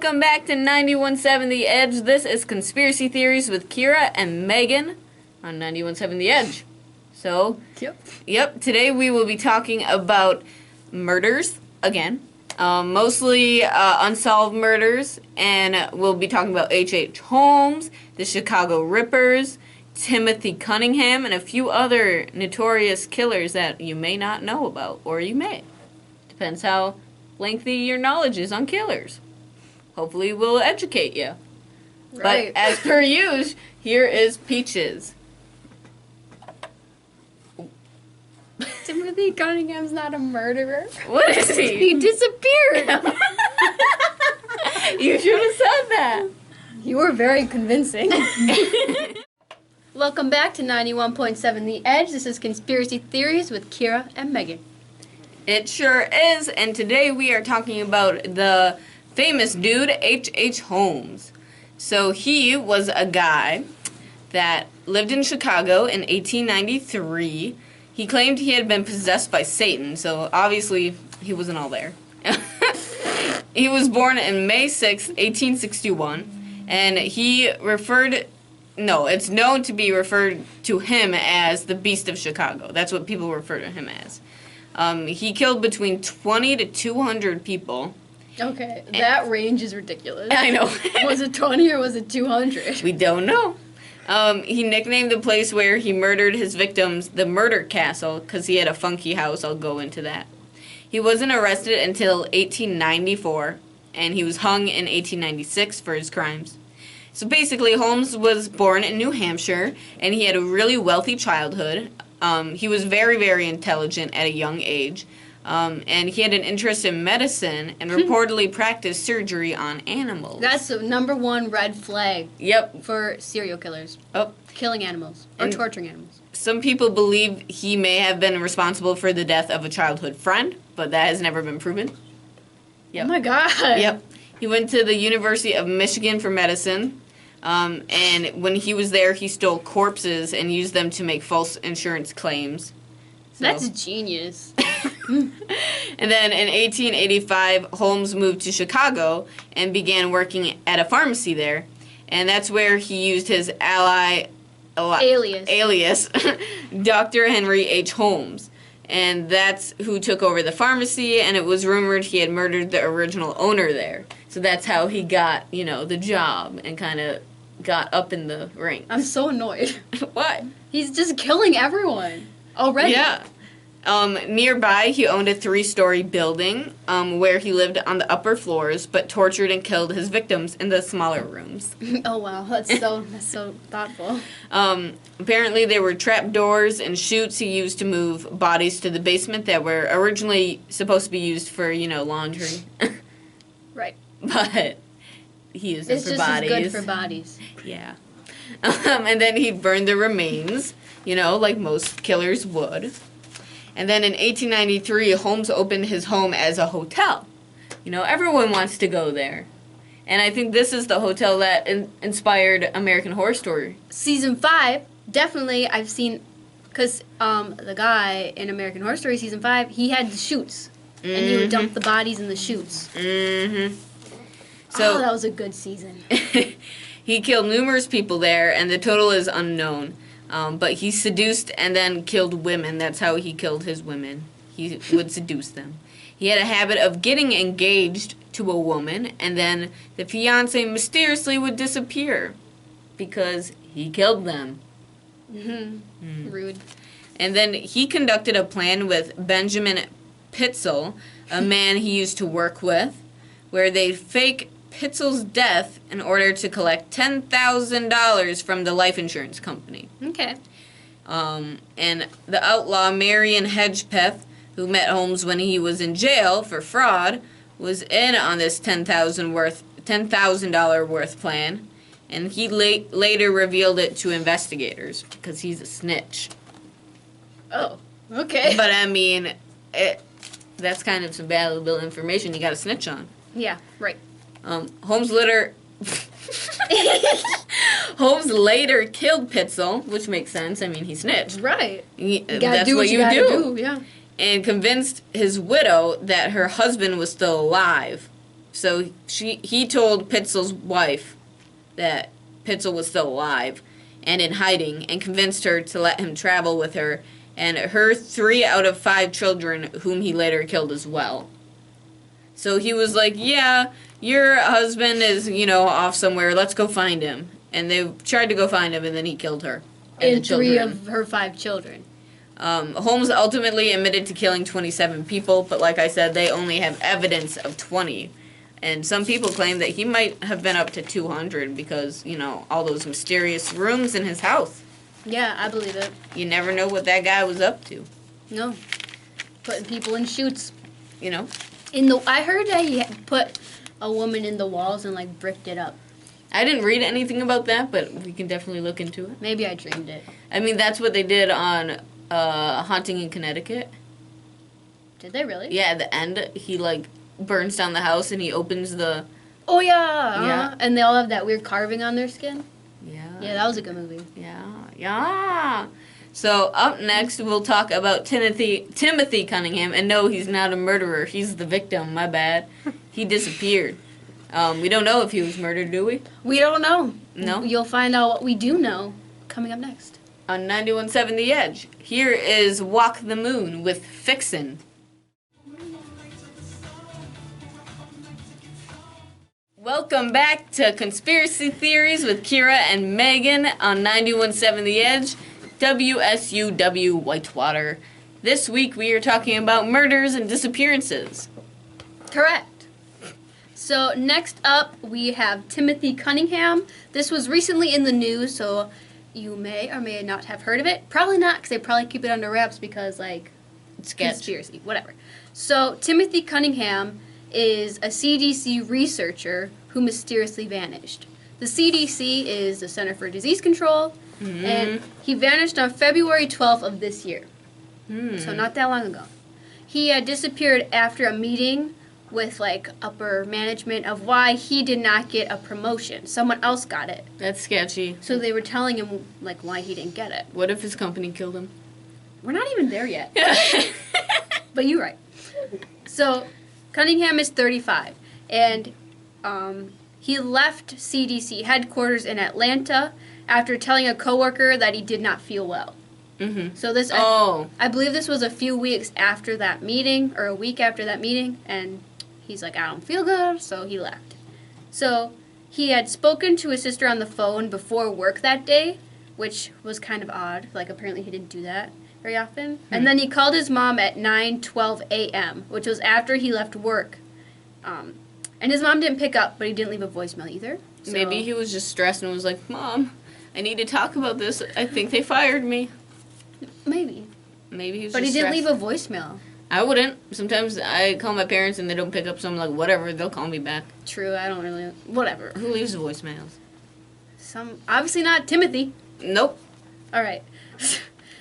Welcome back to 91.7 The Edge. This is Conspiracy Theories with Kyra and Megan on 91.7 The Edge. So, yep, today we will be talking about murders again. Mostly unsolved murders, and we'll be talking about H.H. Holmes, the Chicago Rippers, Timothy Cunningham, and a few other notorious killers that you may not know about, or you may. Depends how lengthy your knowledge is on killers. Hopefully we'll educate you. Right. But as per usual, here is Peaches. Timothy Cunningham's not a murderer. What is he? He disappeared. You should have said that. You were very convincing. Welcome back to 91.7 The Edge. This is Conspiracy Theories with Kyra and Megan. It sure is, and today we are talking about the famous dude, H.H. Holmes. So he was a guy that lived in Chicago in 1893. He claimed he had been possessed by Satan, so obviously he wasn't all there. He was born in May 6, 1861, and it's known to be referred to him as the Beast of Chicago. That's what people refer to him as. He killed between 20 to 200 people. Okay, that range is ridiculous. I know. Was it 20 or was it 200? We don't know. He nicknamed the place where he murdered his victims the Murder Castle because he had a funky house. I'll go into that. He wasn't arrested until 1894, and he was hung in 1896 for his crimes. So basically, Holmes was born in New Hampshire, and he had a really wealthy childhood. He was very, very intelligent at a young age, and he had an interest in medicine and reportedly practiced surgery on animals. That's the number one red flag. Yep. For serial killers. Oh. Killing animals or torturing animals. Some people believe he may have been responsible for the death of a childhood friend, but that has never been proven. Yep. Oh my God. Yep. He went to the University of Michigan for medicine. And when he was there, he stole corpses and used them to make false insurance claims. So. That's genius. And then in 1885, Holmes moved to Chicago and began working at a pharmacy there. And that's where he used his alias, Dr. Henry H. Holmes. And that's who took over the pharmacy, and it was rumored he had murdered the original owner there. So that's how he got, the job and kind of got up in the ranks. I'm so annoyed. What? He's just killing everyone already. Yeah. Nearby, he owned a 3-story building where he lived on the upper floors, but tortured and killed his victims in the smaller rooms. Oh, wow. That's so thoughtful. Apparently, there were trap doors and chutes he used to move bodies to the basement that were originally supposed to be used for, laundry. Right. But he used them for bodies. It's just as good for bodies. Yeah. And then he burned the remains, like most killers would. And then in 1893, Holmes opened his home as a hotel. Everyone wants to go there. And I think this is the hotel that inspired American Horror Story. Season 5, definitely I've seen, because the guy in American Horror Story Season 5, he had the chutes. Mm-hmm. And he would dump the bodies in the chutes. Mm-hmm. So, that was a good season. He killed numerous people there, and the total is unknown. But he seduced and then killed women. That's how he killed his women. He would seduce them. He had a habit of getting engaged to a woman, and then the fiancé mysteriously would disappear because he killed them. Mm-hmm. Rude. And then he conducted a plan with Benjamin Pitzel, a man he used to work with, where they'd fake Pitzel's death in order to collect $10,000 from the life insurance company. Okay. And the outlaw Marion Hedgepeth, who met Holmes when he was in jail for fraud, was in on this $10,000 worth plan, and he later revealed it to investigators because he's a snitch. Oh, okay. But I mean, that's kind of some valuable information you got to snitch on. Yeah, right. Holmes later killed Pitzel, which makes sense. I mean, he snitched. Right. That's what you do. Yeah. And convinced his widow that her husband was still alive. So he told Pitzel's wife that Pitzel was still alive and in hiding, and convinced her to let him travel with her and her 3 out of 5 children, whom he later killed as well. So he was like, yeah, your husband is, off somewhere. Let's go find him. And they tried to go find him, and then he killed her. And 3 of her 5 children. Holmes ultimately admitted to killing 27 people, but like I said, they only have evidence of 20. And some people claim that he might have been up to 200 because, all those mysterious rooms in his house. Yeah, I believe it. You never know what that guy was up to. No. Putting people in chutes. I heard that he put a woman in the walls and, bricked it up. I didn't read anything about that, but we can definitely look into it. Maybe I dreamed it. I mean, that's what they did on Haunting in Connecticut. Did they really? Yeah, at the end, he, burns down the house and he opens the... Oh, yeah. Yeah. And they all have that weird carving on their skin. Yeah. Yeah, that was a good movie. Yeah. So, up next, we'll talk about Timothy Cunningham. And no, he's not a murderer. He's the victim. My bad. He disappeared. We don't know if he was murdered, do we? We don't know. No? You'll find out what we do know coming up next. On 91.7 The Edge, here is Walk the Moon with Fixin'. Welcome back to Conspiracy Theories with Kyra and Megan on 91.7 The Edge, WSUW Whitewater. This week we are talking about murders and disappearances. Correct. So next up we have Timothy Cunningham. This was recently in the news, so you may or may not have heard of it. Probably not, because they probably keep it under wraps because, it's conspiracy, whatever. So Timothy Cunningham is a CDC researcher who mysteriously vanished. The CDC is the Center for Disease Control, and he vanished on February 12th of this year. So not that long ago. He had disappeared after a meeting with, upper management of why he did not get a promotion. Someone else got it. That's sketchy. So they were telling him, why he didn't get it. What if his company killed him? We're not even there yet. But you're right. So Cunningham is 35, and he left CDC headquarters in Atlanta after telling a coworker that he did not feel well. So this, I believe this was a few weeks after that meeting, or a week after that meeting, and he's like, I don't feel good, so he left. So he had spoken to his sister on the phone before work that day, which was kind of odd. Apparently he didn't do that very often. And then he called his mom at 9:12 a.m., which was after he left work. And his mom didn't pick up, but he didn't leave a voicemail either. So maybe he was just stressed and was like, Mom, I need to talk about this. I think they fired me. Maybe. Maybe he was But just he didn't stressed. leave a voicemail. I wouldn't. Sometimes I call my parents and they don't pick up, so I'm like, whatever, they'll call me back. True, I don't really... Whatever. Who leaves voicemails? Obviously not Timothy. Nope. All right.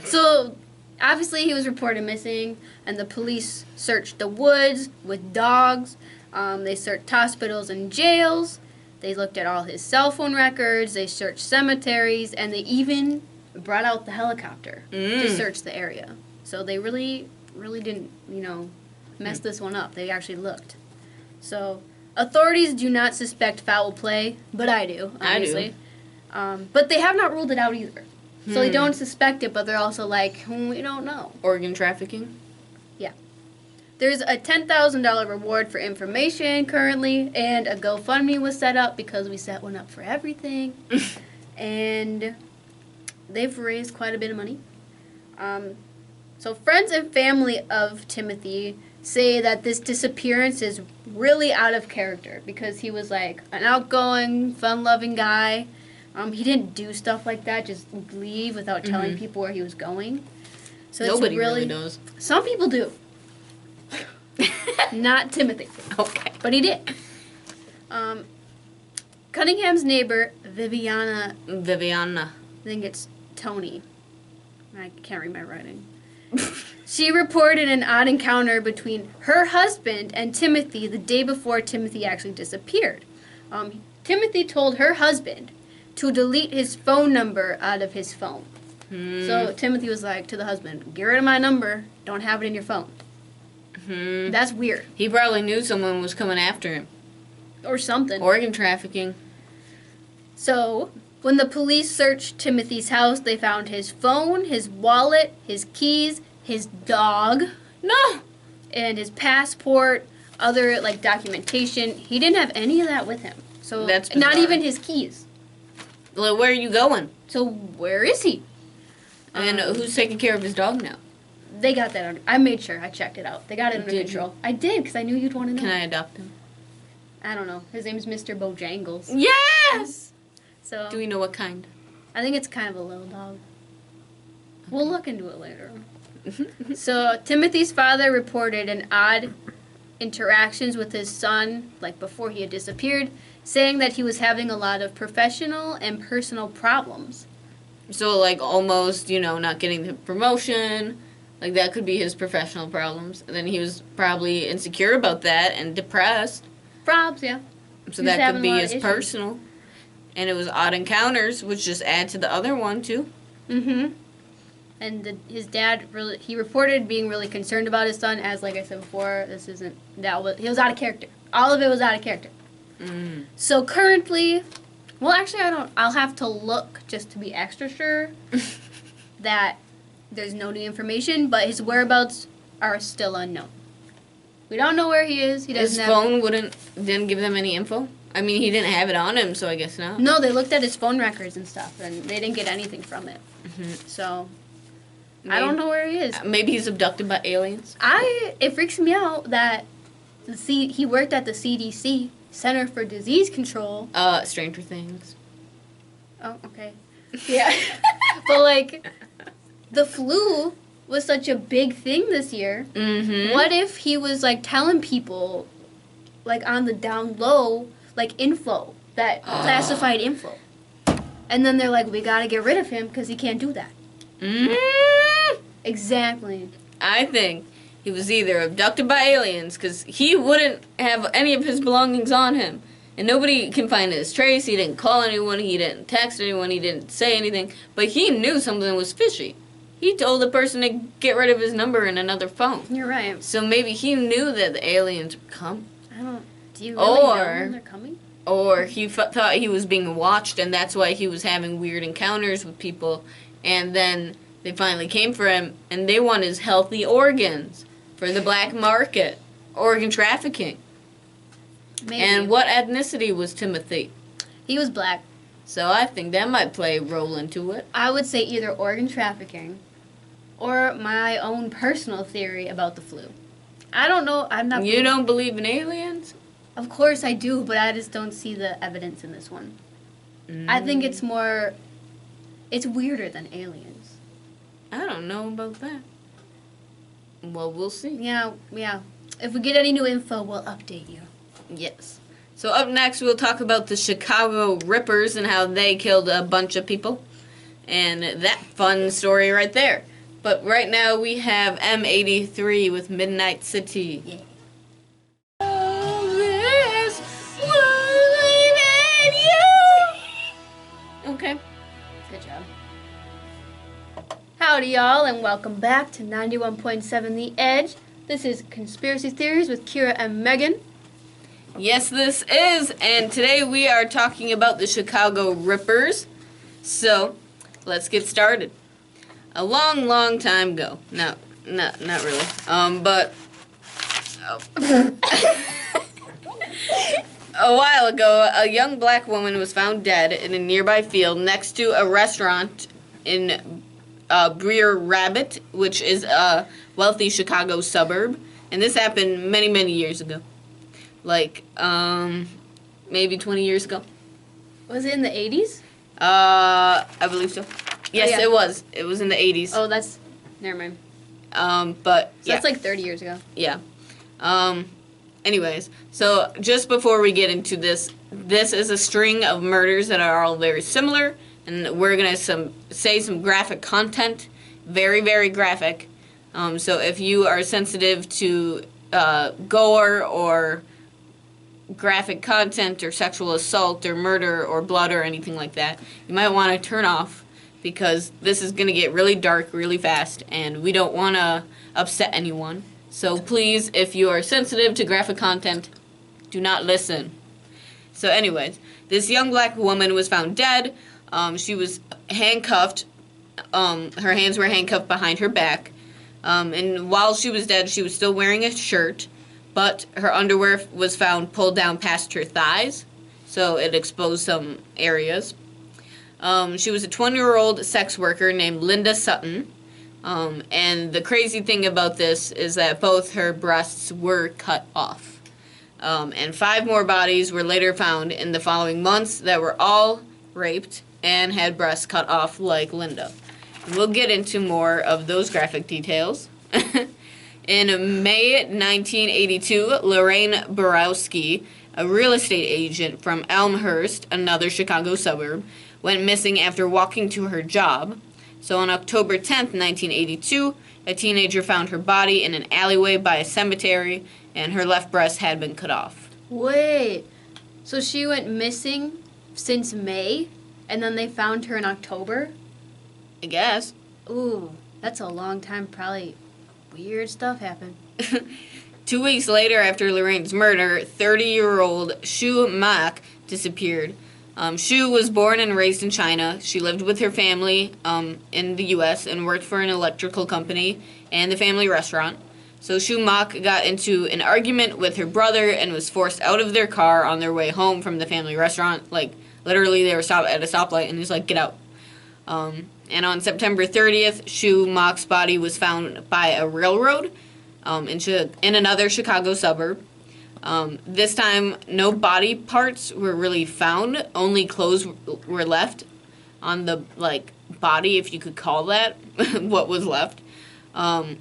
So, obviously he was reported missing, and the police searched the woods with dogs. They searched hospitals and jails. They looked at all his cell phone records. They searched cemeteries, and they even brought out the helicopter to search the area. So they really didn't, mess this one up. They actually looked. So authorities do not suspect foul play, but I do, obviously. I do. But they have not ruled it out either. So they don't suspect it, but they're also like, we don't know. Organ trafficking? Yeah. There's a $10,000 reward for information currently, and a GoFundMe was set up because we set one up for everything. And they've raised quite a bit of money. So friends and family of Timothy say that this disappearance is really out of character because he was an outgoing, fun-loving guy. He didn't do stuff like that, just leave without telling people where he was going. So nobody really knows. Some people do. Not Timothy. Okay. But he did. Cunningham's neighbor, Viviana. Viviana. I think it's Tony. I can't read my writing. She reported an odd encounter between her husband and Timothy the day before Timothy actually disappeared. Timothy told her husband to delete his phone number out of his phone. So Timothy was like to the husband, get rid of my number, don't have it in your phone. That's weird. He probably knew someone was coming after him. Or something. Organ trafficking. So, when the police searched Timothy's house, they found his phone, his wallet, his keys, his dog. No! And his passport, other, like, documentation. He didn't have any of that with him. So, That's not bizarre. even his keys. Well, where are you going? So, where is he? And who's taking care of his dog now? They got that under... I made sure. I checked it out. They got it under Did control. I did, because I knew you'd want to know. Can I adopt him? I don't know. His name's Mr. Bojangles. Yes! So, Do we know what kind? I think it's kind of a little dog. We'll look into it later. So, Timothy's father reported an odd interactions with his son, like before he had disappeared, saying that he was having a lot of professional and personal problems. So, like, almost, not getting the promotion. Like, that could be his professional problems. And then he was probably insecure about that and depressed. Probs, yeah. So He was that having could a be lot his of issues. personal. And it was odd encounters, which just add to the other one, too. Mm-hmm. And his dad he reported being really concerned about his son, as like I said before, he was out of character. All of it was out of character. Mm. So currently, well, actually, I'll have to look just to be extra sure that there's no new information, but his whereabouts are still unknown. We don't know where he is. He doesn't His have... phone didn't give them any info? I mean, he didn't have it on him, so I guess not. No, they looked at his phone records and stuff, and they didn't get anything from it. Mm-hmm. So, I don't know where he is. Maybe he's abducted by aliens. It freaks me out that he worked at the CDC, Center for Disease Control. Stranger Things. Oh, okay. Yeah. But, like, the flu was such a big thing this year. Mm-hmm. What if he was, like, telling people, like, on the down low, like, info, that classified info. And then they're like, we gotta get rid of him because he can't do that. Mm-hmm. Exactly. I think he was either abducted by aliens, because he wouldn't have any of his belongings on him. And nobody can find his trace. He didn't call anyone. He didn't text anyone. He didn't say anything. But he knew something was fishy. He told the person to get rid of his number in another phone. You're right. So maybe he knew that the aliens would come. Do you really know when they're coming? Or he thought he was being watched, and that's why he was having weird encounters with people. And then they finally came for him, and they want his healthy organs for the black market. Organ trafficking. Maybe. And what ethnicity was Timothy? He was black. So I think that might play a role into it. I would say either organ trafficking or my own personal theory about the flu. I don't know. I'm not... You don't believe in aliens? Of course I do, but I just don't see the evidence in this one. I think it's more... It's weirder than aliens. I don't know about that. Well, we'll see. Yeah. If we get any new info, we'll update you. Yes. So up next, we'll talk about the Chicago Rippers and how they killed a bunch of people. And that fun story right there. But right now, we have M83 with Midnight City. Yeah. Okay. Good job. Howdy, y'all, and welcome back to 91.7 The Edge. This is Conspiracy Theories with Kyra and Megan. Yes, this is, and today we are talking about the Chicago Rippers. So, let's get started. A long, long time ago. No, not really. But a while ago, a young black woman was found dead in a nearby field next to a restaurant in Breer Rabbit, which is a wealthy Chicago suburb. And this happened many, many years ago. Like, maybe 20 years ago. Was it in the 80s? I believe so. Yes, yeah. it was. It was in the 80s. Oh, that's... Never mind. But, So yeah. that's like 30 years ago. Yeah. Anyways, so just before we get into this is a string of murders that are all very similar, and we're going to say some graphic content. Very, very graphic. So if you are sensitive to gore or graphic content or sexual assault or murder or blood or anything like that, you might want to turn off, because this is going to get really dark really fast, and we don't want to upset anyone. So please, if you are sensitive to graphic content, do not listen. So anyways, this young black woman was found dead. She was handcuffed. Her hands were handcuffed behind her back. And while she was dead, she was still wearing a shirt, but her underwear was found pulled down past her thighs, so it exposed some areas. She was a 20-year-old sex worker named Linda Sutton. And the crazy thing about this is that both her breasts were cut off. And 5 more bodies were later found in the following months that were all raped and had breasts cut off like Linda. And we'll get into more of those graphic details. In May 1982, Lorraine Borowski, a real estate agent from Elmhurst, another Chicago suburb, went missing after walking to her job. So on October 10th, 1982, a teenager found her body in an alleyway by a cemetery, and her left breast had been cut off. Wait, so she went missing since May, and then they found her in October? I guess. Ooh, that's a long time. Probably weird stuff happened. 2 weeks later, after Lorraine's murder, 30-year-old Shu Mak disappeared. Shu was born and raised in China. She lived with her family in the U.S. and worked for an electrical company and the family restaurant. So Shu Mak got into an argument with her brother and was forced out of their car on their way home from the family restaurant. Like, literally, they were stopped at a stoplight, and he's like, get out. And on September 30th, Shu Mak's body was found by a railroad in another Chicago suburb. This time, no body parts were really found. Only clothes were left on the, body, if you could call that what was left. And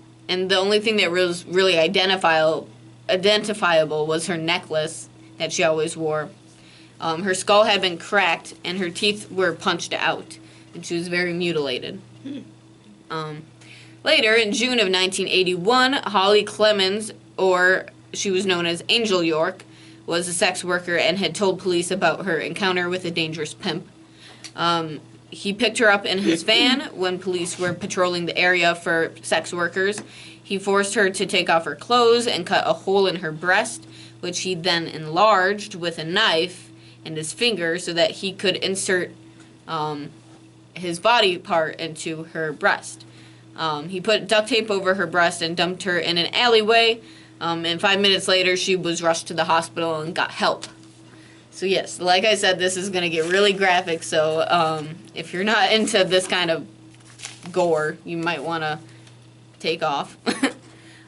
the only thing that was really identifiable was her necklace that she always wore. Her skull had been cracked, and her teeth were punched out, and she was very mutilated. Later, in June of 1981, Holly Clemens, or she was known as Angel York, was a sex worker and had told police about her encounter with a dangerous pimp. He picked her up in his van when police were patrolling the area for sex workers. He forced her to take off her clothes and cut a hole in her breast, which he then enlarged with a knife and his finger so that he could insert his body part into her breast. He put duct tape over her breast and dumped her in an alleyway. And 5 minutes later, she was rushed to the hospital and got help. So yes, like I said, this is going to get really graphic. So if you're not into this kind of gore, you might want to take off.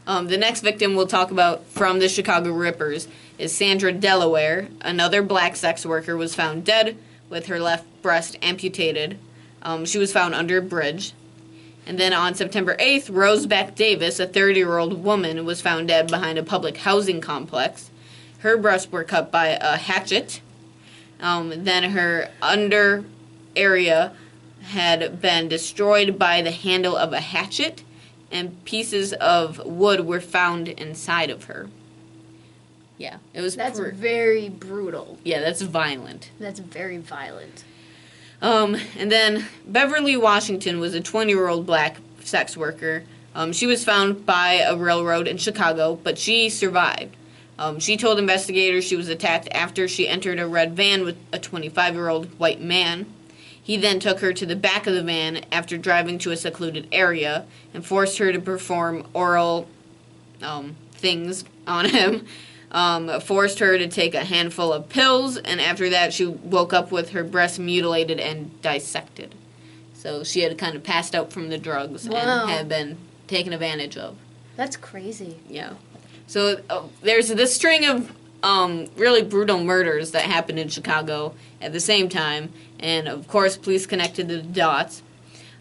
The next victim we'll talk about from the Chicago Rippers is Sandra Delaware. Another black sex worker was found dead with her left breast amputated. She was found under a bridge. And then on September 8th, Roseback Davis, a 30-year-old woman, was found dead behind a public housing complex. Her breasts were cut by a hatchet. Then her under area had been destroyed by the handle of a hatchet, and pieces of wood were found inside of her. Yeah, it was... That's very brutal. Yeah, that's violent. That's very violent. And then Beverly Washington was a 20-year-old black sex worker. She was found by a railroad in Chicago, but she survived. She told investigators she was attacked after she entered a red van with a 25-year-old white man. He then took her to the back of the van after driving to a secluded area and forced her to perform oral things on him. Forced her to take a handful of pills, and after that she woke up with her breast mutilated and dissected. So she had kind of passed out from the drugs and had been taken advantage of. That's crazy. Yeah. So there's this string of really brutal murders that happened in Chicago at the same time, and of course police connected the dots.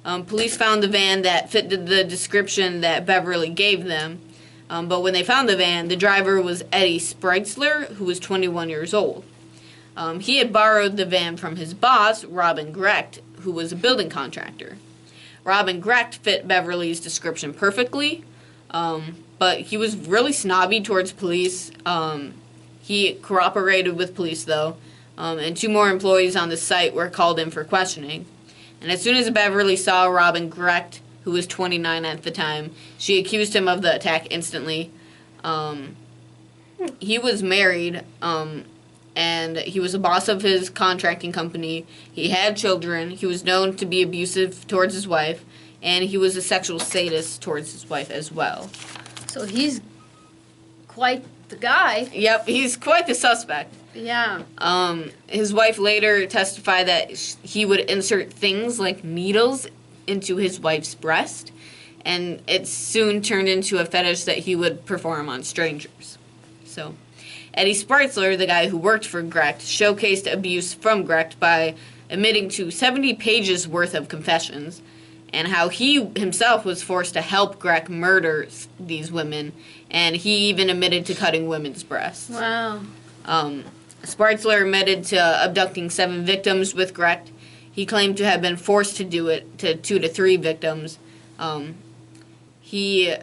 Police found the van that fit the description that Beverly gave them. But when they found the van, the driver was Eddie Spreizler, who was 21 years old. He had borrowed the van from his boss, Robin Grecht, who was a building contractor. Robin Grecht fit Beverly's description perfectly, but he was really snobby towards police. He cooperated with police, though, and 2 more employees on the site were called in for questioning. And as soon as Beverly saw Robin Grecht, who was 29 at the time, she accused him of the attack instantly. He was married, and he was a boss of his contracting company. He had children. He was known to be abusive towards his wife, and he was a sexual sadist towards his wife as well. So he's quite the guy. Yep, he's quite the suspect. Yeah. His wife later testified that he would insert things like needles into his wife's breast, and it soon turned into a fetish that he would perform on strangers. So, Eddie Spritzler, the guy who worked for Grecht, showcased abuse from Grecht by admitting to 70 pages worth of confessions, and how he himself was forced to help Grecht murder these women, and he even admitted to cutting women's breasts. Wow. Spritzler admitted to abducting 7 victims with Grecht. He claimed to have been forced to do it to 2 to 3 victims. He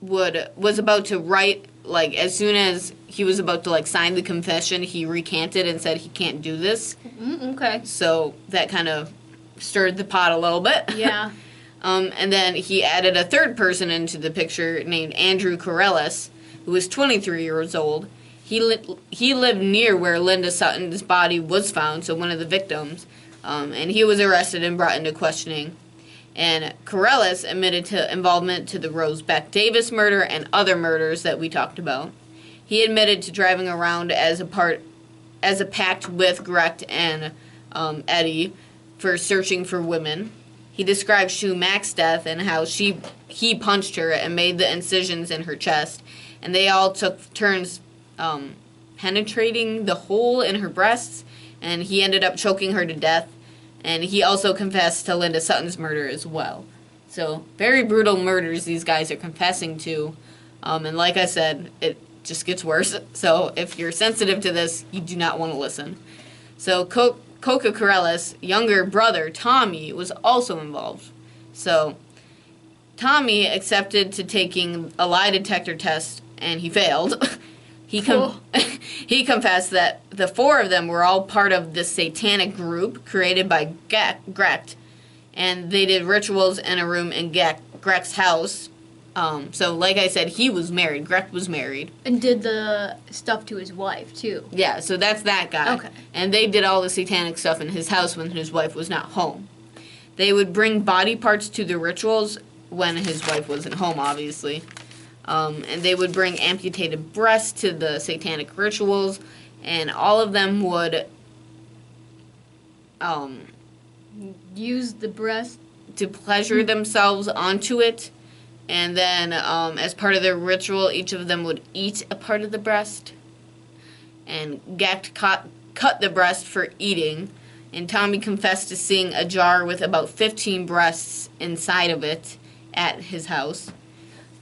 was about to write, like, as soon as he was about to, like, sign the confession, he recanted and said he can't do this. Okay. So that kind of stirred the pot a little bit. Yeah. And then he added a third person into the picture named Andrew Corellis, who was 23 years old. He lived near where Linda Sutton's body was found, so one of the victims, and he was arrested and brought into questioning. And Corellis admitted to involvement to the Rose Beck Davis murder and other murders that we talked about. He admitted to driving around as a pact with Grecht and Eddie for searching for women. He described Sue Mack's death and how he punched her and made the incisions in her chest, and they all took turns penetrating the hole in her breasts, and he ended up choking her to death. And he also confessed to Linda Sutton's murder as well. So, very brutal murders these guys are confessing to. And like I said, it just gets worse. So, if you're sensitive to this, you do not want to listen. So, Coca Corellis' younger brother, Tommy, was also involved. So, Tommy accepted to taking a lie detector test, and he failed. He confessed that the 4 of them were all part of this satanic group created by Grecht, and they did rituals in a room in Grecht's house. So, like I said, he was married. Grecht was married. And did the stuff to his wife, too. Yeah, so that's that guy. Okay. And they did all the satanic stuff in his house when his wife was not home. They would bring body parts to the rituals when his wife wasn't home, obviously. And they would bring amputated breasts to the satanic rituals, and all of them would use the breast to pleasure themselves onto it, and then as part of their ritual, each of them would eat a part of the breast, and Grecht cut the breast for eating, and Tommy confessed to seeing a jar with about 15 breasts inside of it at his house.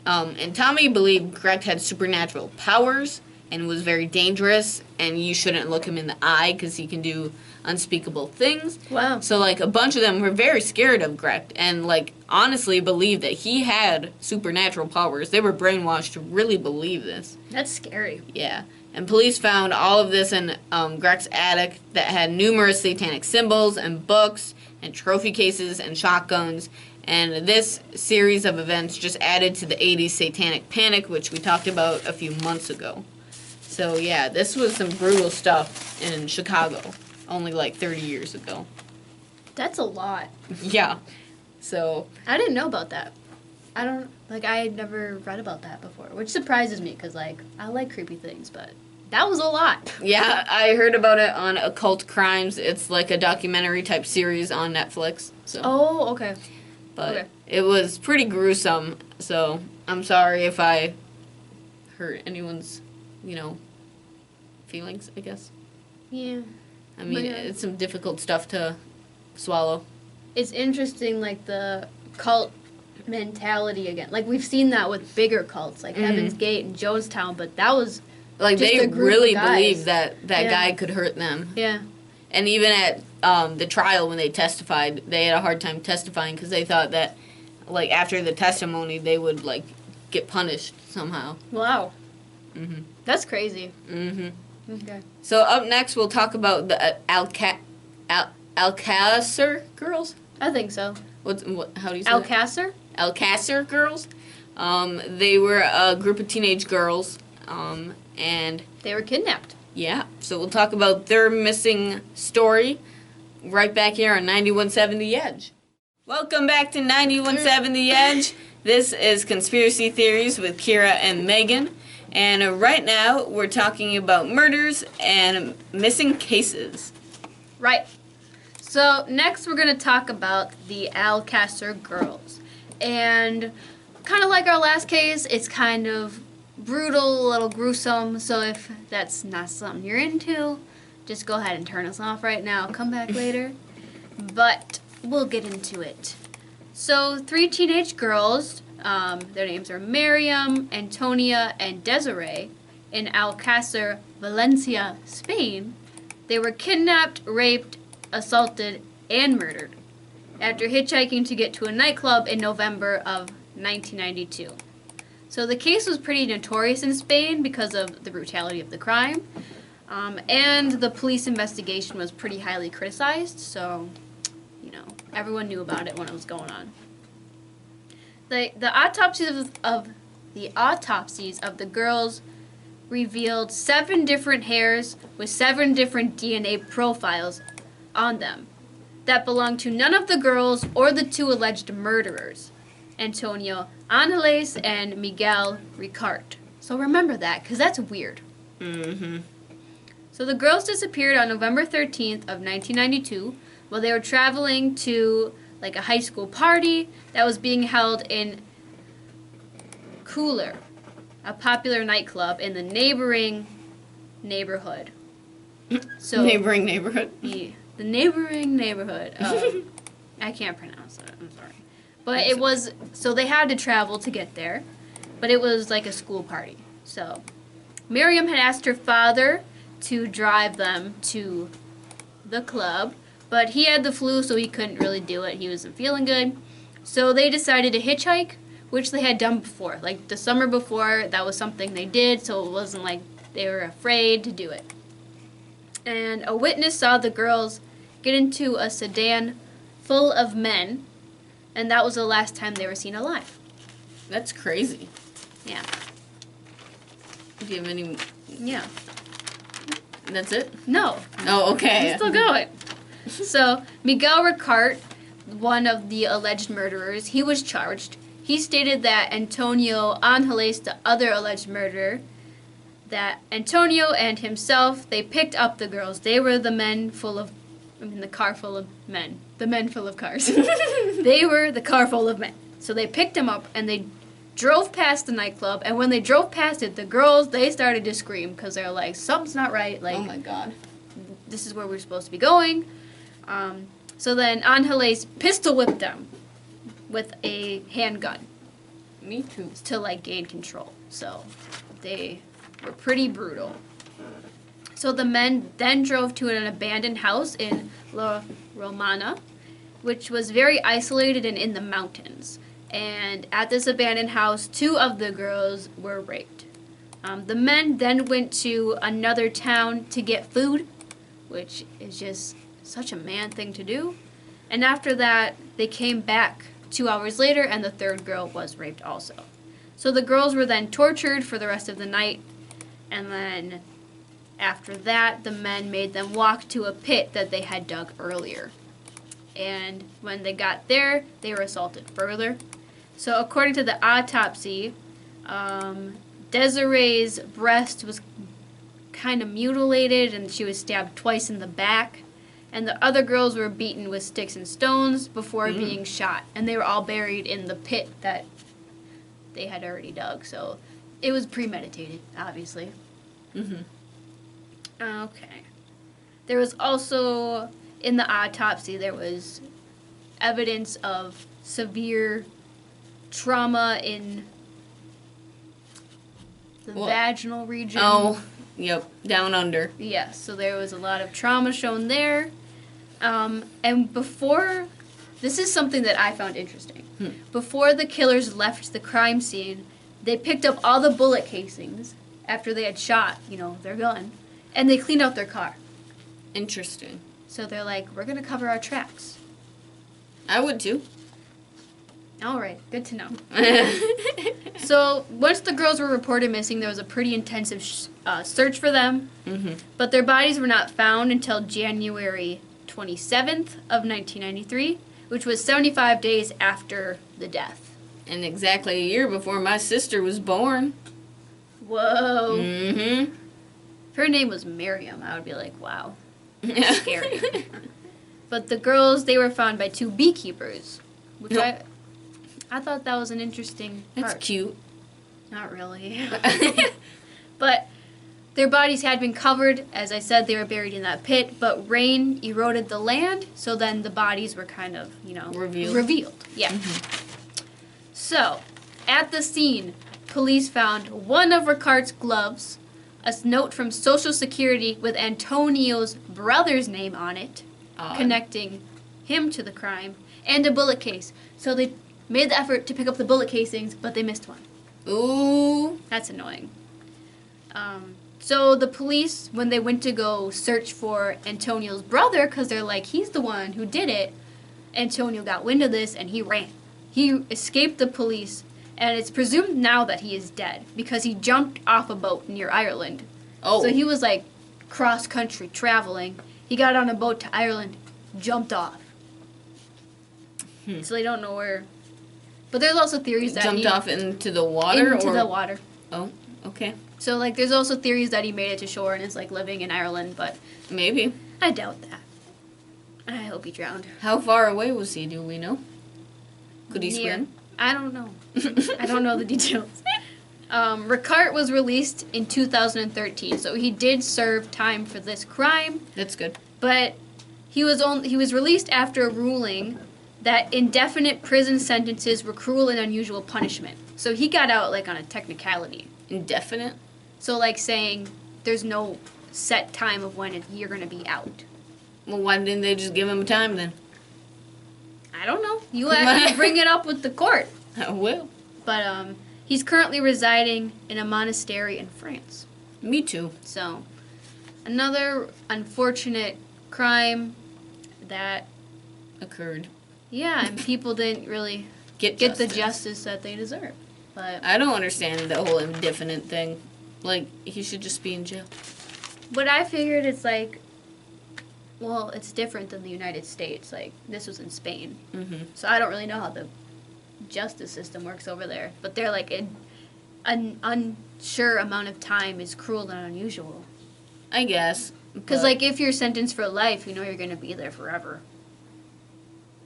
And Tommy believed Grecht had supernatural powers and was very dangerous, and you shouldn't look him in the eye because he can do unspeakable things. Wow. So, like, a bunch of them were very scared of Grecht and, like, honestly believed that he had supernatural powers. They were brainwashed to really believe this. That's scary. Yeah. And police found all of this in Grecht's attic that had numerous satanic symbols and books and trophy cases and shotguns. And this series of events just added to the 80s satanic panic, which we talked about a few months ago. So, yeah, this was some brutal stuff in Chicago, only like 30 years ago. That's a lot. Yeah. So. I didn't know about that. I had never read about that before, which surprises me because, like, I like creepy things, but that was a lot. Yeah, I heard about it on Occult Crimes. It's like a documentary type series on Netflix. So. Oh, okay. But it was pretty gruesome, so I'm sorry if I hurt anyone's, feelings, I guess. Yeah. I mean, it's some difficult stuff to swallow. It's interesting, like, the cult mentality again. Like, we've seen that with bigger cults, like Heaven's Gate and Jonestown, but that was like, just they a group really of guys. believed that guy could hurt them. Yeah. And even at the trial when they testified, they had a hard time testifying because they thought that, like, after the testimony, they would, like, get punished somehow. Wow. Mm-hmm. That's crazy. Mm-hmm. Okay. So up next, we'll talk about the Alcácer girls. I think so. How do you say Alcácer? that? Alcácer girls. They were a group of teenage girls, and they were kidnapped. Yeah, so we'll talk about their missing story right back here on 91.7 The Edge. Welcome back to 91.7 The Edge. This is Conspiracy Theories with Kyra and Megan. And right now, we're talking about murders and missing cases. Right. So next we're going to talk about the Alcasser girls. And kind of like our last case, it's kind of brutal, a little gruesome. So if that's not something you're into, just go ahead and turn us off right now. Come back later. But we'll get into it. So 3 teenage girls, their names are Miriam, Antonia, and Desiree, in Alcácer, Valencia, Spain. They were kidnapped, raped, assaulted, and murdered after hitchhiking to get to a nightclub in November of 1992. So the case was pretty notorious in Spain because of the brutality of the crime, and the police investigation was pretty highly criticized, so, you know, everyone knew about it when it was going on. The autopsies of the girls revealed 7 different hairs with 7 different DNA profiles on them that belonged to none of the girls or the 2 alleged murderers, Antonio Angeles and Miguel Ricart. So remember that, because that's weird. Mm-hmm. So the girls disappeared on November 13th of 1992 while they were traveling to like a high school party that was being held in Cooler, a popular nightclub in the neighboring neighborhood. So Neighboring neighborhood. The neighboring neighborhood. I can't pronounce it. I'm sorry. But it was, so they had to travel to get there. But it was like a school party. So Miriam had asked her father to drive them to the club. But he had the flu, so he couldn't really do it. He wasn't feeling good. So they decided to hitchhike, which they had done before. Like the summer before, that was something they did. So it wasn't like they were afraid to do it. And a witness saw the girls get into a sedan full of men, and that was the last time they were seen alive. That's crazy. Yeah. Do you have any... Yeah. That's it? No. Oh, okay. I'm still going. So, Miguel Ricart, one of the alleged murderers, he was charged. He stated that Antonio Angeles, the other alleged murderer, that Antonio and himself, they picked up the girls. They were the the car full of men. The men full of cars. They were the car full of men. So they picked them up and they drove past the nightclub. And when they drove past it, the girls, they started to scream because they're like, something's not right. Like, oh my God. This is where we're supposed to be going. So then Angeles pistol whipped them with a handgun. Me too. To like gain control. So they were pretty brutal. So the men then drove to an abandoned house in La Romana, which was very isolated and in the mountains. And at this abandoned house, 2 of the girls were raped. The men then went to another town to get food, which is just such a man thing to do. And after that, they came back 2 hours later, and the 3rd girl was raped also. So the girls were then tortured for the rest of the night, and then after that, the men made them walk to a pit that they had dug earlier. And when they got there, they were assaulted further. So according to the autopsy, Desiree's breast was kind of mutilated, and she was stabbed twice in the back. And the other girls were beaten with sticks and stones before being shot. And they were all buried in the pit that they had already dug. So it was premeditated, obviously. Mm-hmm. Okay. There was also, in the autopsy, there was evidence of severe trauma in the vaginal region. Oh, yep, down under. Yes, so there was a lot of trauma shown there. And before, this is something that I found interesting. Before the killers left the crime scene, they picked up all the bullet casings after they had shot, their gun, and they cleaned out their car. Interesting. So they're like, we're going to cover our tracks. I would too. All right, good to know. So once the girls were reported missing, there was a pretty intensive search for them. Mm-hmm. But their bodies were not found until January 27th of 1993, which was 75 days after the death. And exactly a year before my sister was born. Whoa. Mm-hmm. If her name was Miriam, I would be like, wow, scary. But the girls, they were found by 2 beekeepers, which I thought that was an interesting part. That's cute. Not really. But their bodies had been covered. As I said, they were buried in that pit, but rain eroded the land, so then the bodies were kind of, revealed. Yeah. Mm-hmm. So, at the scene, police found one of Ricart's gloves, a note from Social Security with Antonio's brother's name on it, connecting him to the crime, and a bullet case. So they made the effort to pick up the bullet casings, but they missed one. Ooh. That's annoying. So the police, when they went to go search for Antonio's brother, because they're like, he's the one who did it, Antonio got wind of this and he ran. He escaped the police, and it's presumed now that he is dead because he jumped off a boat near Ireland. Oh. So he was like cross-country traveling. He got on a boat to Ireland, jumped off. So they don't know where. But there's also theories that Jumped off into the water? Into the water. Oh, okay. So, like, there's also theories that he made it to shore and is, like, living in Ireland, but Maybe. I doubt that. I hope he drowned. How far away was he, do we know? Could he swim? I don't know. I don't know the details. Ricard was released in 2013, so he did serve time for this crime. That's good. But he was released after a ruling that indefinite prison sentences were cruel and unusual punishment. So he got out, like, on a technicality. Indefinite? So, like, saying there's no set time of when you're going to be out. Well, why didn't they just give him a time then? I don't know. You have to bring it up with the court. I will. But he's currently residing in a monastery in France. Me too. So, another unfortunate crime that occurred. Yeah, and people didn't really get the justice that they deserve. But I don't understand the whole indefinite thing. Like, he should just be in jail. But I figured it's like, well, it's different than the United States. Like, this was in Spain. Mm-hmm. So I don't really know how the justice system works over there. But they're like, an unsure amount of time is cruel and unusual. I guess. Because, like, if you're sentenced for life, you know you're going to be there forever.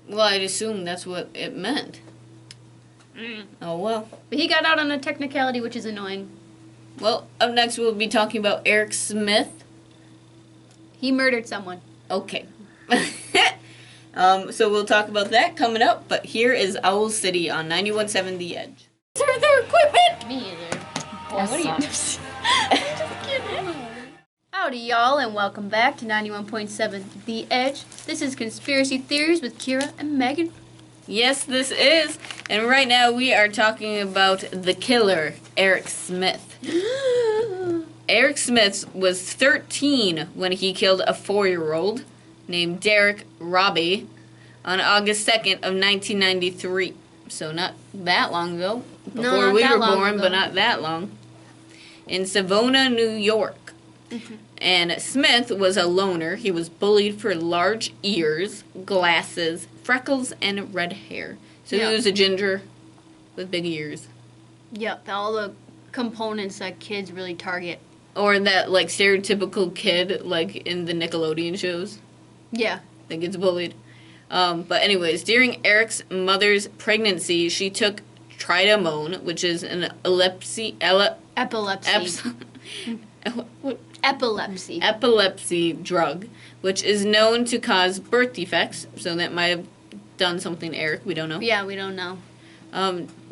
Well, I'd assume that's what it meant. Oh, well. But he got out on a technicality, which is annoying. Well, up next we'll be talking about Eric Smith. He murdered someone. Okay. So we'll talk about that coming up, but here is Owl City on 91.7 The Edge. Turn their equipment! Me either. Boy, what are you... I'm just kidding. Howdy, y'all, and welcome back to 91.7 The Edge. This is Conspiracy Theories with Kyra and Megan. Yes, this is. And right now we are talking about the killer, Eric Smith. Eric Smith was 13 when he killed a 4-year-old named Derek Robbie on August 2nd of 1993. So not that long ago. Before we were born, but not that long. In Savona, New York. Mm-hmm. And Smith was a loner. He was bullied for large ears, glasses, freckles, and red hair. So he was a ginger with big ears. Yep, all the components that kids really target. Or that, like, stereotypical kid, like, in the Nickelodeon shows. Yeah. That gets bullied. But anyways, during Eric's mother's pregnancy, she took tridamone, which is an epilepsy drug, which is known to cause birth defects. So that might have done something to Eric. We don't know. Yeah, we don't know.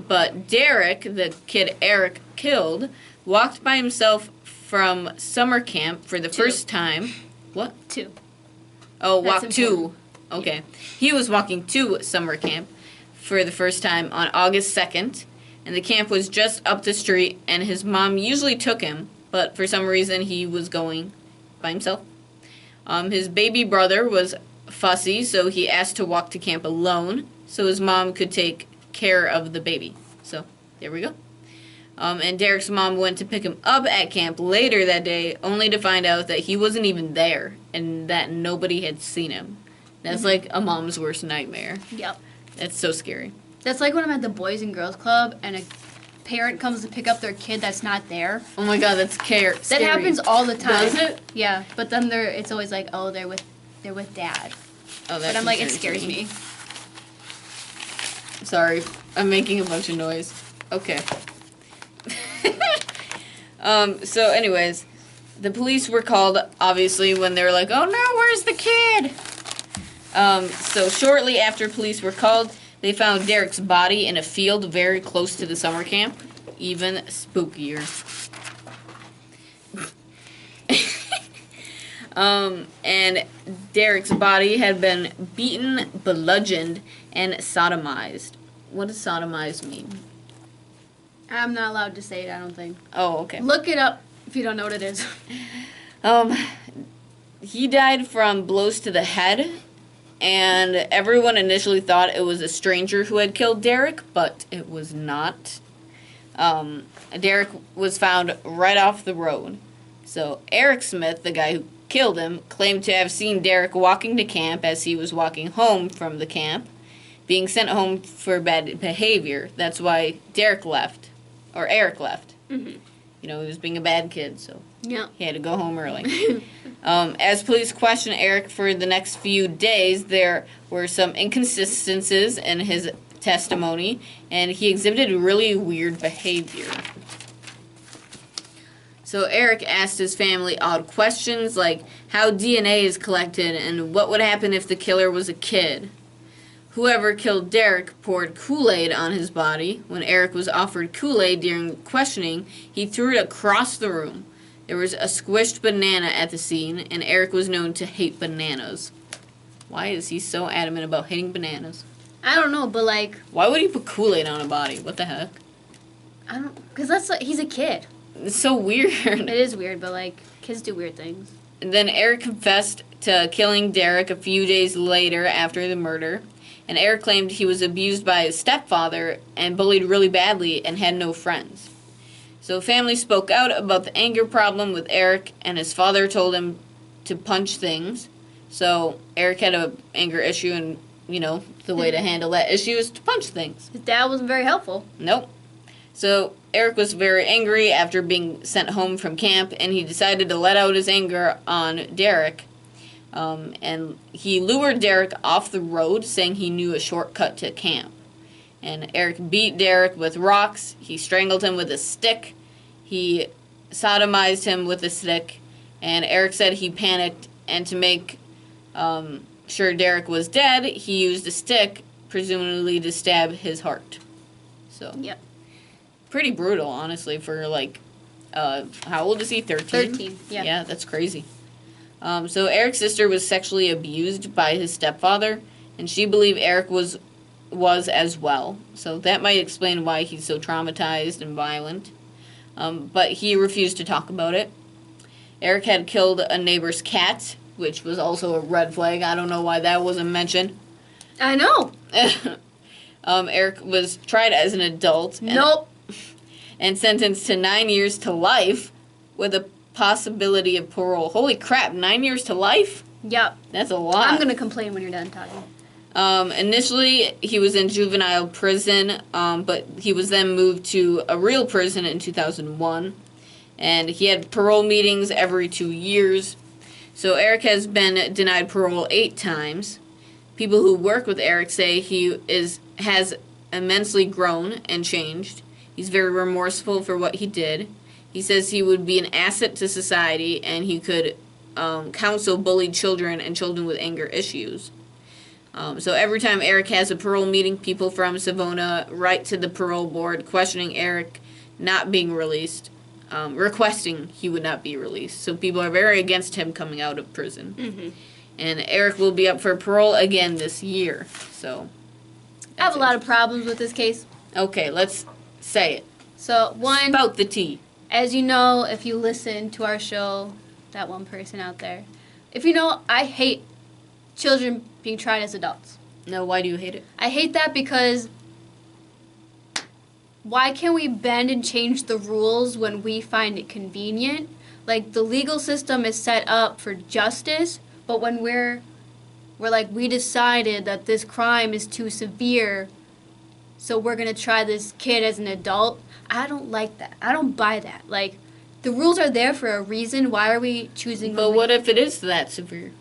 But Derek, the kid Eric killed, walked by himself from summer camp for the first time. What? 2. Oh, walk 2. Okay. He was walking to summer camp for the first time on August 2nd, and the camp was just up the street, and his mom usually took him, but for some reason he was going by himself. His baby brother was fussy, so he asked to walk to camp alone, so his mom could take care of the baby. So, there we go. And Derek's mom went to pick him up at camp later that day, only to find out that he wasn't even there and that nobody had seen him. That's like a mom's worst nightmare. Yep. That's so scary. That's like when I'm at the Boys and Girls Club and a parent comes to pick up their kid that's not there. Oh my god, that's scary. That happens all the time. Does it? Yeah, but then it's always like, oh, they're with Dad. Oh, but I'm like, it scares me. Sorry, I'm making a bunch of noise. Okay. So anyways, the police were called, obviously, when they were like, oh no, where's the kid? So shortly after police were called, they found Derek's body in a field very close to the summer camp. Even spookier. And Derek's body had been beaten, bludgeoned, and sodomized. What does sodomized mean? I'm not allowed to say it, I don't think. Oh, okay. Look it up if you don't know what it is. He died from blows to the head, and everyone initially thought it was a stranger who had killed Derek, but it was not. Derek was found right off the road. So Eric Smith, the guy who killed him, claimed to have seen Derek walking to camp as he was walking home from the camp, being sent home for bad behavior. That's why Derek left. Or Eric left. Mm-hmm. You know, he was being a bad kid, so yeah, he had to go home early. As police questioned Eric for the next few days, there were some inconsistencies in his testimony, and he exhibited really weird behavior. So Eric asked his family odd questions like how DNA is collected and what would happen if the killer was a kid. Whoever killed Derek poured Kool-Aid on his body. When Eric was offered Kool-Aid during questioning, he threw it across the room. There was a squished banana at the scene, and Eric was known to hate bananas. Why is he so adamant about hating bananas? I don't know, but like... Why would he put Kool-Aid on a body? What the heck? I don't... Because he's a kid. It's so weird. It is weird, but like, kids do weird things. And then Eric confessed to killing Derek a few days later after the murder. And Eric claimed he was abused by his stepfather and bullied really badly and had no friends. So family spoke out about the anger problem with Eric, and his father told him to punch things. So Eric had an anger issue, and, you know, the way to handle that issue is to punch things. His dad wasn't very helpful. Nope. So Eric was very angry after being sent home from camp, and he decided to let out his anger on Derek. And he lured Derek off the road, saying he knew a shortcut to camp. And Eric beat Derek with rocks. He strangled him with a stick. He sodomized him with a stick. And Eric said he panicked, and to make sure Derek was dead, he used a stick, presumably to stab his heart. So, yep. Pretty brutal, honestly, for, like, how old is he? 13? 13, yeah. Yeah, that's crazy. So Eric's sister was sexually abused by his stepfather, and she believed Eric was as well. So that might explain why he's so traumatized and violent. But he refused to talk about it. Eric had killed a neighbor's cat, which was also a red flag. I don't know why that wasn't mentioned. I know. Eric was tried as an adult. Nope. And sentenced to 9 years to life with a possibility of parole. Holy crap, 9 years to life? Yep. That's a lot. I'm going to complain when you're done talking. Initially, he was in juvenile prison, but he was then moved to a real prison in 2001. And he had parole meetings every 2 years. So Eric has been denied parole 8 times. People who work with Eric say he has immensely grown and changed. He's very remorseful for what he did. He says he would be an asset to society, and he could counsel bullied children and children with anger issues. So every time Eric has a parole meeting, people from Savona write to the parole board questioning Eric not being released, requesting he would not be released. So people are very against him coming out of prison. Mm-hmm. And Eric will be up for parole again this year. So I have a lot of problems with this case. Okay, let's say it. So, one... Spout the tea. As you know, if you listen to our show, that one person out there, if you know, I hate children being tried as adults. No, why do you hate it? I hate that because why can't we bend and change the rules when we find it convenient? Like, the legal system is set up for justice, but when we're like, we decided that this crime is too severe, so we're going to try this kid as an adult. I don't like that. I don't buy that. Like, the rules are there for a reason. Why are we choosing... But what if it is that severe?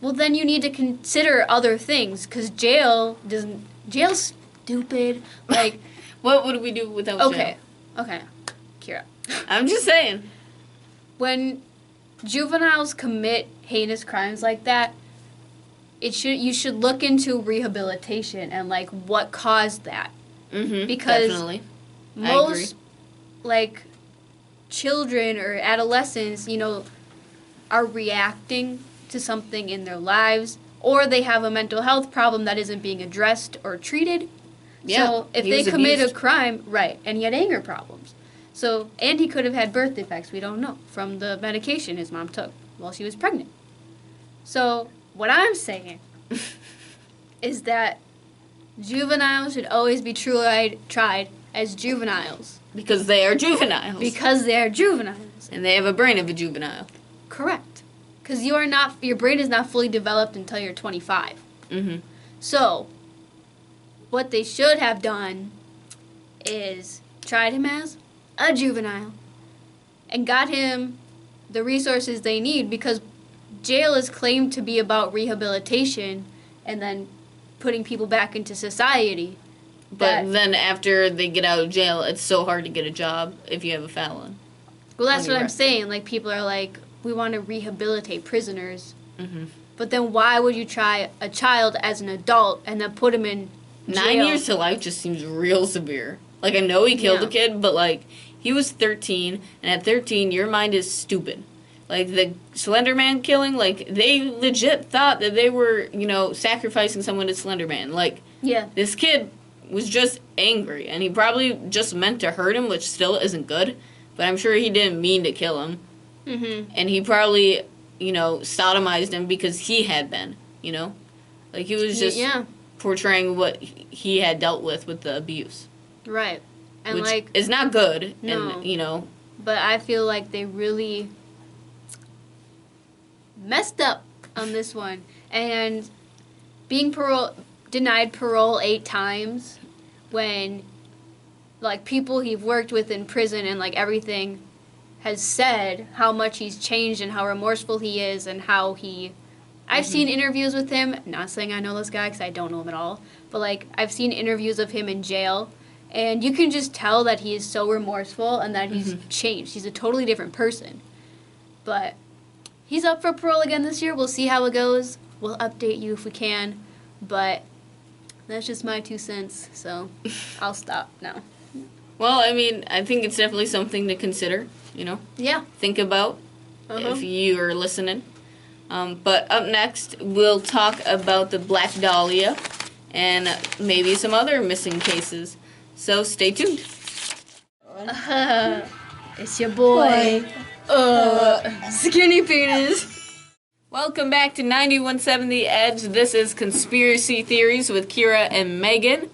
Well, then you need to consider other things, because jail's stupid. Like... What would we do without jail? Okay. Kyra. I'm just saying. When juveniles commit heinous crimes like that, you should look into rehabilitation and, like, what caused that. Mm-hmm, because definitely. most, like, children or adolescents, you know, are reacting to something in their lives, or they have a mental health problem that isn't being addressed or treated. Yeah, so if they commit a crime, right, and he had anger problems. So, and he could have had birth defects, we don't know, from the medication his mom took while she was pregnant. So, what I'm saying is that juveniles should always be tried as juveniles. Because they are juveniles. Because they are juveniles. And they have a brain of a juvenile. Correct. Because your brain is not fully developed until you're 25. Mm-hmm. So, what they should have done is tried him as a juvenile and got him the resources they need, because jail is claimed to be about rehabilitation and then putting people back into society. But then after they get out of jail, it's so hard to get a job if you have a felon. Well, that's what I'm saying. Like, people are like, we want to rehabilitate prisoners. Mm-hmm. But then why would you try a child as an adult and then put him in jail? 9 years to life just seems real severe. Like, I know he killed a kid, but, like, he was 13, and at 13, your mind is stupid. Like, the Slender Man killing, like, they legit thought that they were, you know, sacrificing someone to Slender Man. Like, this kid was just angry, and he probably just meant to hurt him, which still isn't good, but I'm sure he didn't mean to kill him. Mm-hmm. And he probably, you know, sodomized him because he had been, you know? Like, he was just portraying what he had dealt with the abuse. Right. And, which like, is not good, no. and, you know. But I feel like they really messed up on this one. And being denied parole 8 times when, like, people he've worked with in prison and, like, everything has said how much he's changed and how remorseful he is and how he... I've seen interviews with him, not saying I know this guy because I don't know him at all, but, like, I've seen interviews of him in jail, and you can just tell that he is so remorseful and that he's changed. He's a totally different person. But he's up for parole again this year. We'll see how it goes. We'll update you if we can, but that's just my 2 cents, so I'll stop now. Well, I mean, I think it's definitely something to consider, you know? Yeah. Think about if you are listening. But up next, we'll talk about the Black Dahlia and maybe some other missing cases. So stay tuned. It's your boy, Skinny Penis. Welcome back to 91.7 The Edge. This is Conspiracy Theories with Kyra and Megan.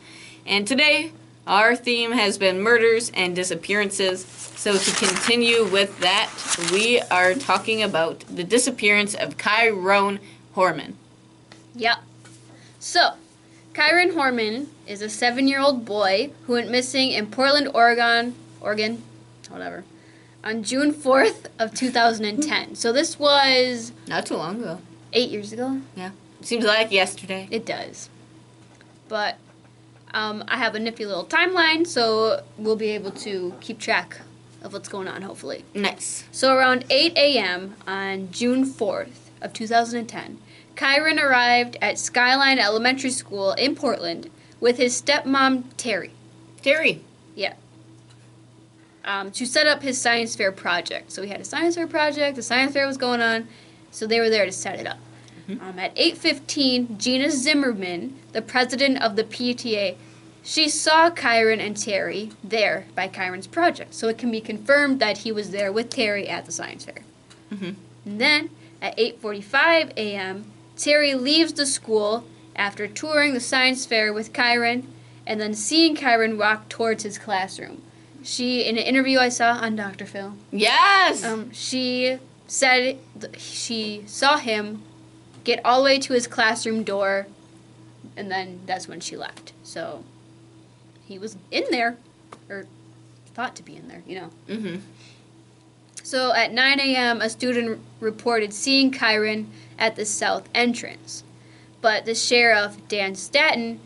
And today, our theme has been murders and disappearances. So to continue with that, we are talking about the disappearance of Kyra Horman. Yep. So, Kyra Horman is a 7-year-old boy who went missing in Portland, Oregon, whatever, on June 4th of 2010. So this was... Not too long ago. 8 years ago? Yeah. Seems like yesterday. It does. But I have a nifty little timeline, so we'll be able to keep track of what's going on, hopefully. Nice. So around 8 a.m. on June 4th of 2010, Kyra arrived at Skyline Elementary School in Portland with his stepmom, Terry. Terry. Yeah. To set up his science fair project. So he had a science fair project, the science fair was going on, so they were there to set it up. At 8:15, Gina Zimmerman, the president of the PTA, she saw Kyra and Terry there by Kyra's project, so it can be confirmed that he was there with Terry at the science fair. And then, at 8:45 a.m., Terry leaves the school after touring the science fair with Kyra and then seeing Kyron walk towards his classroom. She, in an interview I saw on Dr. Phil, Yes! She said she saw him get all the way to his classroom door, and then that's when she left. So he was in there, or thought to be in there, you know. Mm-hmm. So at 9 a.m., a student reported seeing Kyron at the south entrance. But the sheriff, Dan Staton,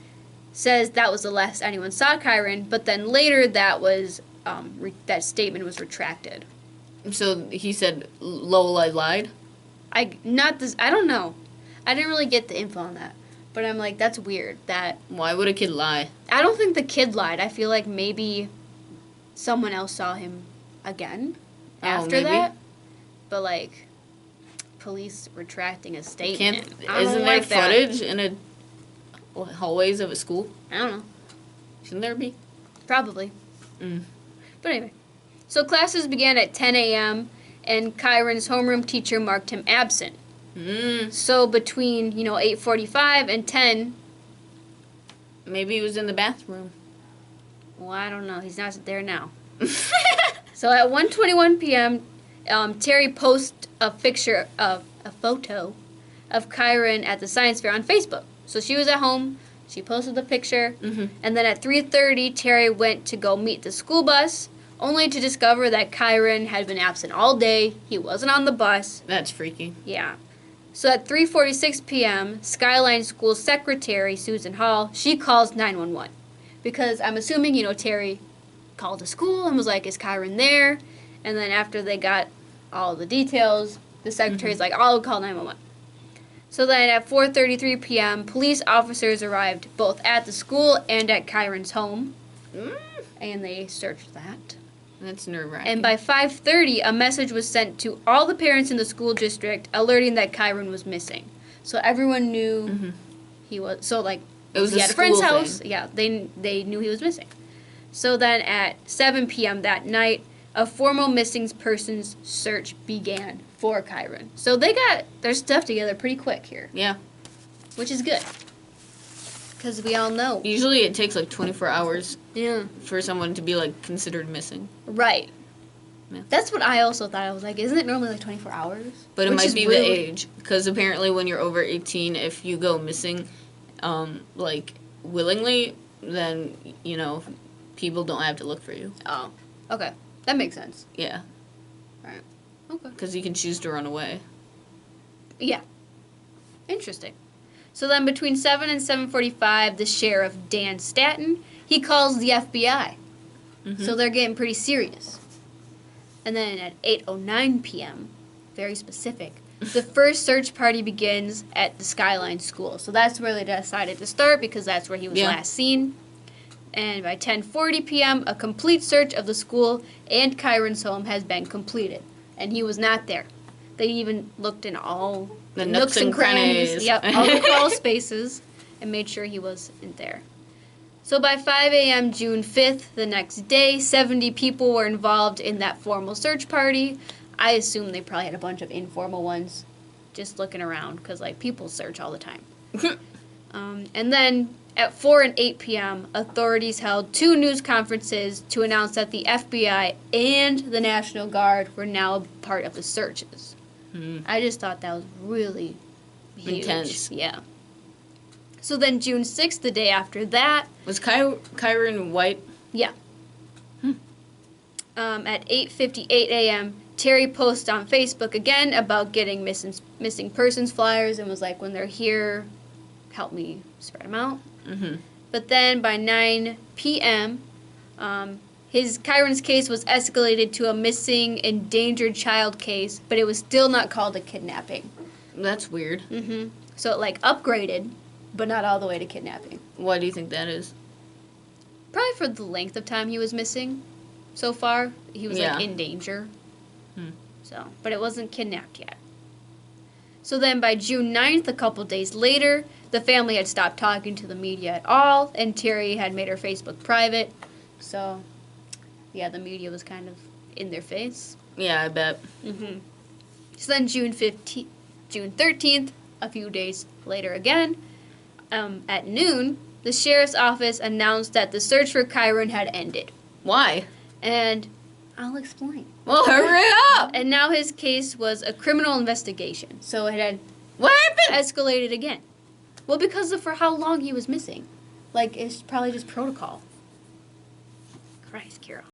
says that was the last anyone saw Kyron, but then later that was that statement was retracted. So he said Lola lied? I don't know. I didn't really get the info on that. But I'm like, that's weird. Why would a kid lie? I don't think the kid lied. I feel like maybe someone else saw him again after that. But like, police retracting a statement. Isn't there footage in a hallways of a school? I don't know. Shouldn't there be? Probably. But anyway. So classes began at 10 a.m. and Kyron's homeroom teacher marked him absent. So between, 8:45 and 10. Maybe he was in the bathroom. Well, I don't know. He's not there now. So at 1:21 p.m., Terry posted a photo of Kyron at the science fair on Facebook. So she was at home. She posted the picture. And then at 3:30, Terry went to go meet the school bus, only to discover that Kyron had been absent all day. He wasn't on the bus. That's freaky. Yeah. So at 3:46 p.m., Skyline School Secretary Susan Hall, she calls 911. Because I'm assuming, Terry called the school and was like, is Kyron there? And then after they got all the details, the secretary's like, I'll call 911. So then at 4:33 p.m., police officers arrived both at the school and at Kyron's home. And they searched that. That's nerve-wracking. And by 5:30, a message was sent to all the parents in the school district alerting that Kyron was missing. So everyone knew he was. So like, it was he had a friend's house. Yeah, they knew he was missing. So then at 7 p.m. that night, a formal missing persons search began for Kyron. So they got their stuff together pretty quick here. Yeah. Which is good. Because we all know. Usually it takes like 24 hours Yeah. for someone to be like considered missing. Right. Yeah. That's what I also thought. I was like, isn't it normally like 24 hours? But it might be the age. Because apparently when you're over 18, if you go missing, like, willingly, then, people don't have to look for you. Oh. Okay. That makes sense. Yeah. Right. Okay. Because you can choose to run away. Yeah. Interesting. So then between 7 and 7:45, the sheriff, Dan Staton, he calls the FBI. So they're getting pretty serious. And then at 8:09 p.m., very specific, the first search party begins at the Skyline School. So that's where they decided to start because that's where he was last seen. And by 10:40 p.m., a complete search of the school and Kyron's home has been completed. And he was not there. They even looked in all the nooks and crannies. Yep, all the crawl spaces, and made sure he wasn't there. So by 5 a.m. June 5th, the next day, 70 people were involved in that formal search party. I assume they probably had a bunch of informal ones just looking around because, like, people search all the time. And then at 4 and 8 p.m., authorities held 2 news conferences to announce that the FBI and the National Guard were now a part of the searches. I just thought that was really huge. Intense. Yeah. So then June 6th, the day after that. Was Kyron white? Yeah. At 8:58 a.m., Terry posted on Facebook again about getting missing persons flyers and was like, when they're here, help me spread them out. But then by 9 p.m., Kyron's case was escalated to a missing endangered child case, but it was still not called a kidnapping. That's weird. So it like upgraded, but not all the way to kidnapping. Why do you think that is? Probably for the length of time he was missing so far. He was like in danger. So, but it wasn't kidnapped yet. So then by June 9th, a couple days later, the family had stopped talking to the media at all, and Terry had made her Facebook private. So, yeah, the media was kind of in their face. Yeah, I bet. So then June 13th, a few days later again, at noon, the sheriff's office announced that the search for Kyra had ended. Why? And I'll explain. Well, hurry up! And now his case was a criminal investigation. So it had What happened? escalated again. Well, because of for how long he was missing. Like, it's probably just protocol. Christ, Kira.